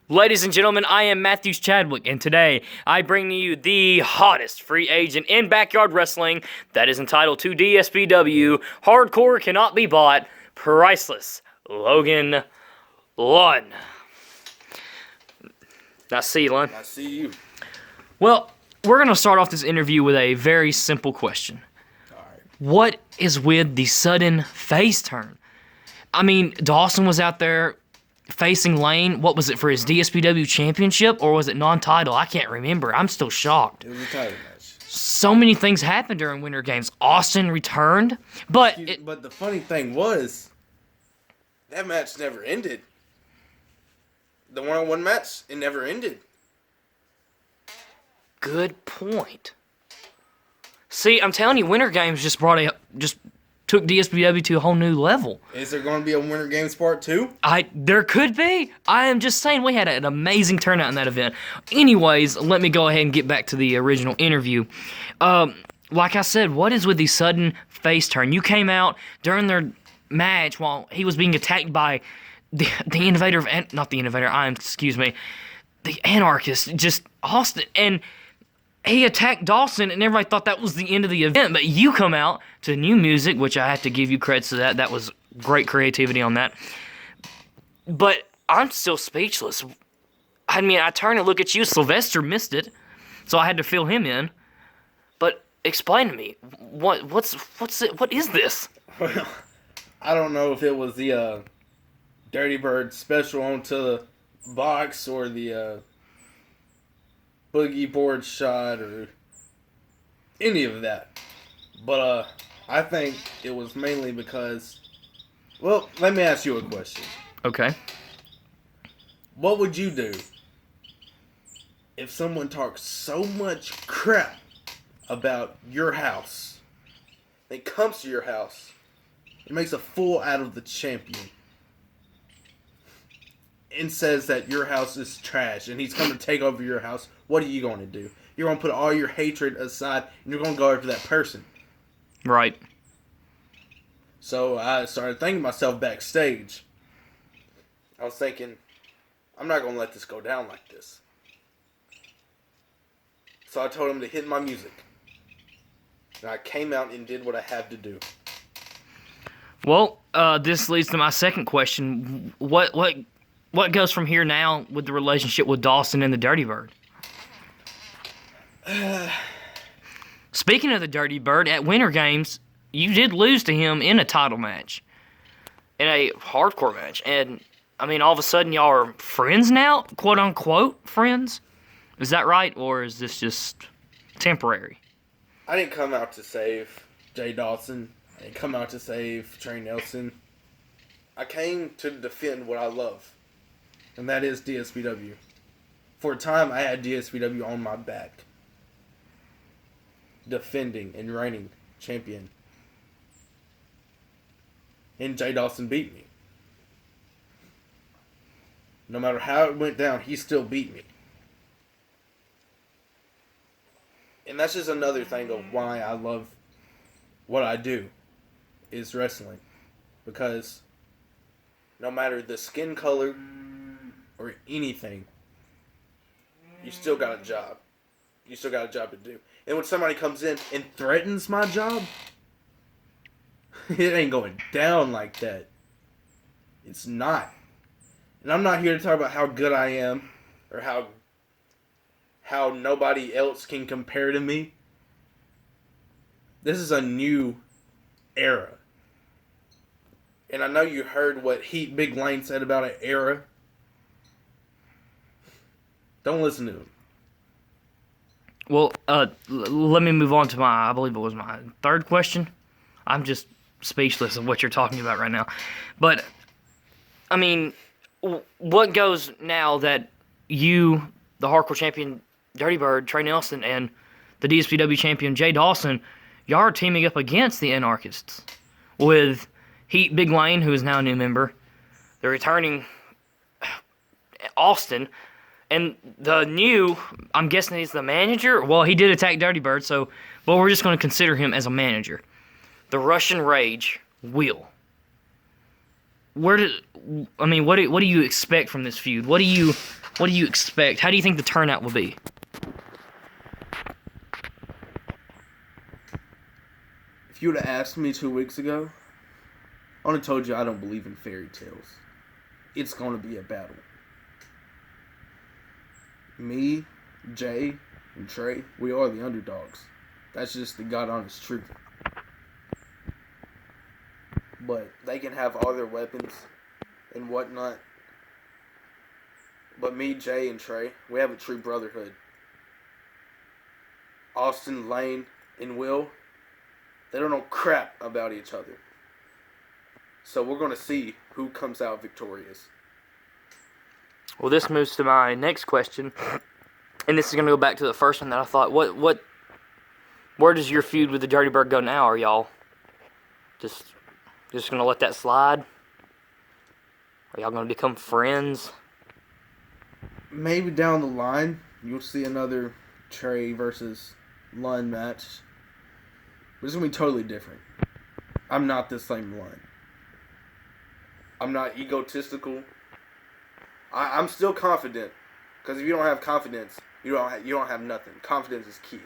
Ladies and gentlemen, I am Matthews Chadwick, and today I bring to you the hottest free agent in backyard wrestling that is entitled to DSBW. Hardcore cannot be bought. Priceless. Logan LUNN. I see you, Lun. I see you. Well, we're going to start off this interview with a very simple question. All right. What is with the sudden face turn? I mean, Dawson was out there facing Lane. What was it, for his DSBW championship, or was it non-title? I can't remember. I'm still shocked. It was a title match. So many things happened during Winter Games. Austin returned, but But the funny thing was, that match never ended. The one-on-one match, it never ended. good point. See, I'm telling you, Winter Games just took DSBW to a whole new level. Is there going to be a Winter Games Part 2? There could be. I am just saying we had an amazing turnout in that event. Anyways, let me go ahead and get back to the original interview. Like I said, what is with the sudden face turn? You came out during their match while he was being attacked by the innovator of, not the innovator, the anarchist, just Austin, and he attacked Dawson, and everybody thought that was the end of the event. But you come out to new music, which I have to give you credit to that. That was great creativity on that. But I'm still speechless. I mean, I turn and look at you. Sylvester missed it, so I had to fill him in. But explain to me, what is this? Well, I don't know if it was the Dirty Bird special onto the box or the boogie board shot or any of that. But I think it was mainly because, well, let me ask you a question. Okay. What would you do if someone talks so much crap about your house, and comes to your house, and makes a fool out of the champion, and says that your house is trash, and he's come to take over your house? What are you going to do? You're going to put all your hatred aside, and you're going to go after that person. Right. So I started thinking to myself backstage. I was thinking, I'm not going to let this go down like this. So I told him to hit my music. And I came out and did what I had to do. Well, this leads to my second question. What goes from here now with the relationship with Dawson and the Dirty Bird? Speaking of the Dirty Bird, at Winter Games, you did lose to him in a title match. In a hardcore match. And, I mean, all of a sudden y'all are friends now? Quote-unquote friends? Is that right? Or is this just temporary? I didn't come out to save Jay Dawson. I didn't come out to save Trey Nelson. I came to defend what I love. And that is DSBW. For a time, I had DSBW on my back. Defending and reigning champion. And Jay Dawson beat me. No matter how it went down, he still beat me. And that's just another thing of why I love what I do, is wrestling. Because no matter the skin color or anything, you still got a job. You still got a job to do. And when somebody comes in and threatens my job, it ain't going down like that. It's not. And I'm not here to talk about how good I am or how nobody else can compare to me. This is a new era. And I know you heard what Big Lane said about an era. Don't listen to him. Well, let me move on to I believe it was my third question. I'm just speechless of what you're talking about right now. But, I mean, what goes now that you, the hardcore champion Dirty Bird, Trey Nelson, and the DSPW champion Jay Dawson, y'all are teaming up against the anarchists with Big Lane, who is now a new member, the returning Austin, and the new, I'm guessing he's the manager. Well, he did attack Dirty Bird, but we're just going to consider him as a manager. The Russian Rage, Will. What do you expect from this feud? What do you What do you expect? How do you think the turnout will be? If you would have asked me 2 weeks ago, I would have told you I don't believe in fairy tales. It's going to be a battle. Me, Jay, and Trey, we are the underdogs. That's just the God honest truth. But they can have all their weapons and whatnot. But me, Jay, and Trey, we have a true brotherhood. Austin, Lane, and Will, they don't know crap about each other. So we're going to see who comes out victorious. Well, this moves to my next question, and this is going to go back to the first one that I thought, where does your feud with the Dirty Bird go now? Are y'all just going to let that slide? Are y'all going to become friends? Maybe down the line, you'll see another Trey versus Lunn match. But it's going to be totally different. I'm not the same Lunn. I'm not egotistical. I'm still confident. Because if you don't have confidence, you don't have nothing. Confidence is key.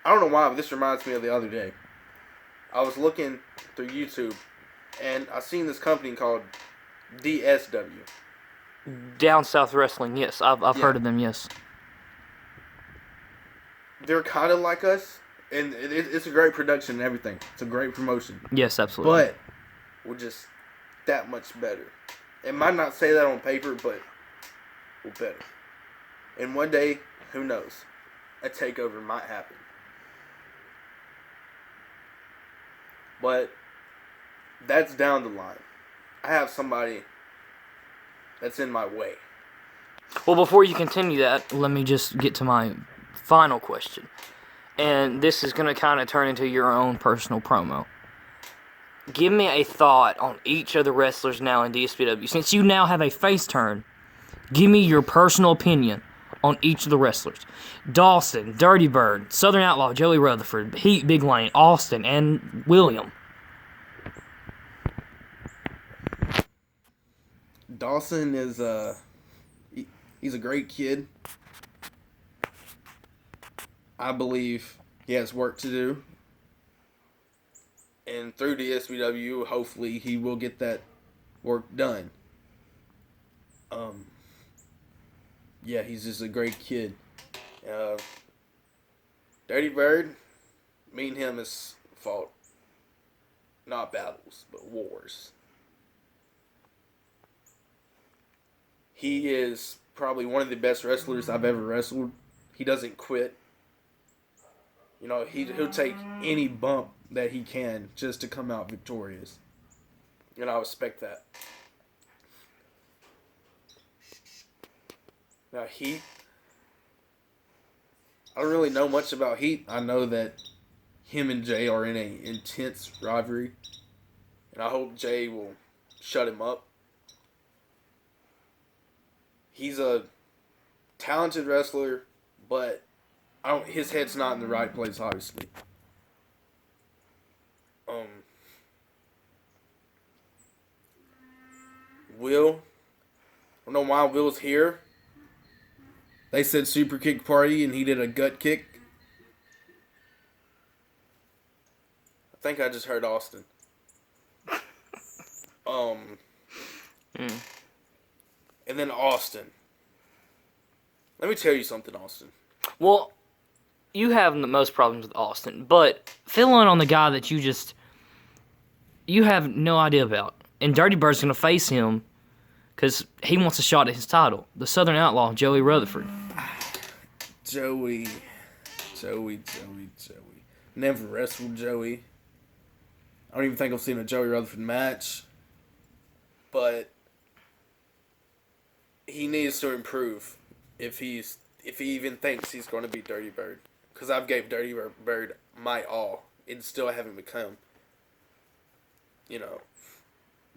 I don't know why, but this reminds me of the other day. I was looking through YouTube, and I seen this company called DSW. Down South Wrestling, yes. I've heard of them, yes. They're kind of like us, and it's a great production and everything. It's a great promotion. Yes, absolutely. But we're just that much better. It might not say that on paper, but we're better. And one day, who knows, a takeover might happen. But that's down the line. I have somebody that's in my way. Well, before you continue that, let me just get to my final question. And this is going to kind of turn into your own personal promo. Give me a thought on each of the wrestlers now in DSBW. Since you now have a face turn, give me your personal opinion on each of the wrestlers. Dawson, Dirty Bird, Southern Outlaw, Joey Rutherford, Heat, Big Lane, Austin, and William. Dawson is he's a great kid. I believe he has work to do. And through DSBW, hopefully he will get that work done. Yeah, he's just a great kid. Dirty Bird, me and him has fought not battles, but wars. He is probably one of the best wrestlers I've ever wrestled. He doesn't quit. You know, he'll take any bump that he can just to come out victorious. And I respect that. Now, Heat. I don't really know much about Heat. I know that him and Jay are in an intense rivalry. And I hope Jay will shut him up. He's a talented wrestler, but his head's not in the right place, obviously. Will. I don't know why Will's here. They said super kick party and he did a gut kick. I think I just heard Austin. And then Austin. Let me tell you something, Austin. Well, you have the most problems with Austin, but fill in on the guy that you have no idea about. And Dirty Bird's going to face him because he wants a shot at his title. The Southern Outlaw, Joey Rutherford. Joey. Never wrestled Joey. I don't even think I've seen a Joey Rutherford match. But he needs to improve if he even thinks he's going to beat Dirty Bird. Because I've gave Dirty Bird my all and still haven't become,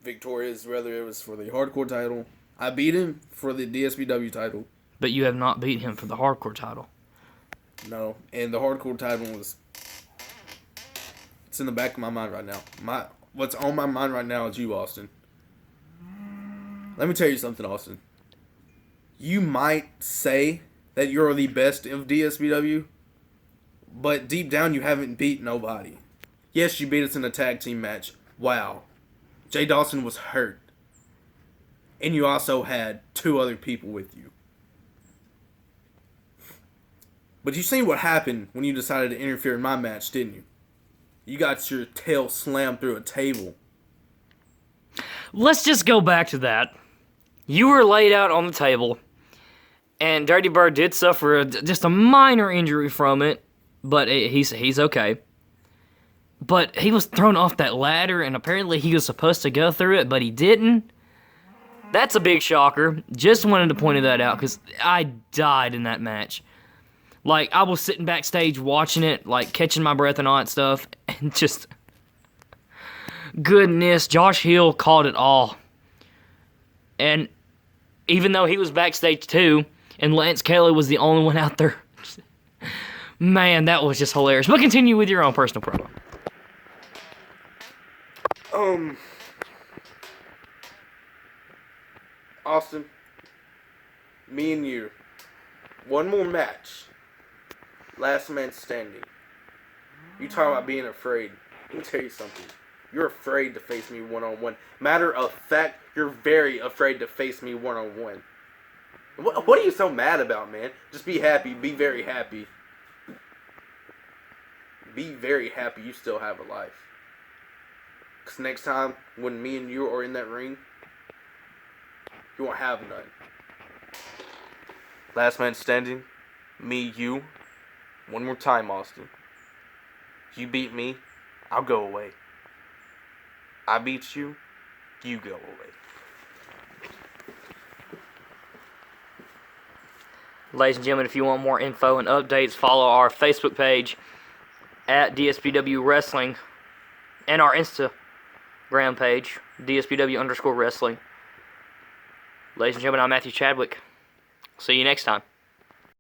victorious, whether it was for the hardcore title. I beat him for the DSBW title. But you have not beat him for the hardcore title. No, and the hardcore title it's in the back of my mind right now. What's on my mind right now is you, Austin. Let me tell you something, Austin. You might say that you're the best of DSBW, but deep down you haven't beat nobody. Yes, you beat us in a tag team match. Wow. Jay Dawson was hurt. And you also had 2 other people with you. But you seen what happened when you decided to interfere in my match, didn't you? You got your tail slammed through a table. Let's just go back to that. You were laid out on the table, and Dirty Bird did suffer just a minor injury from it, but he's okay. But he was thrown off that ladder, and apparently he was supposed to go through it, but he didn't. That's a big shocker. Just wanted to point that out, because I died in that match. Like, I was sitting backstage watching it, like, catching my breath and all that stuff, and just... Goodness, Josh Hill called it all. And even though he was backstage too, and Lance Kelly was the only one out there, man, that was just hilarious. But continue with your own personal promo. Austin, me and you, one more match. Last man standing. You talking about being afraid. Let me tell you something. You're afraid to face me one-on-one. Matter of fact, you're very afraid to face me one-on-one. What are you so mad about, man? Just be happy. Be very happy. Be very happy you still have a life. Because next time, when me and you are in that ring, you won't have none. Last man standing. Me, you. One more time, Austin. You beat me, I'll go away. I beat you, you go away. Ladies and gentlemen, if you want more info and updates, follow our Facebook page at DSBW Wrestling and our Instagram page, DSBW_wrestling. Ladies and gentlemen, I'm Matthew Chadwick. See you next time.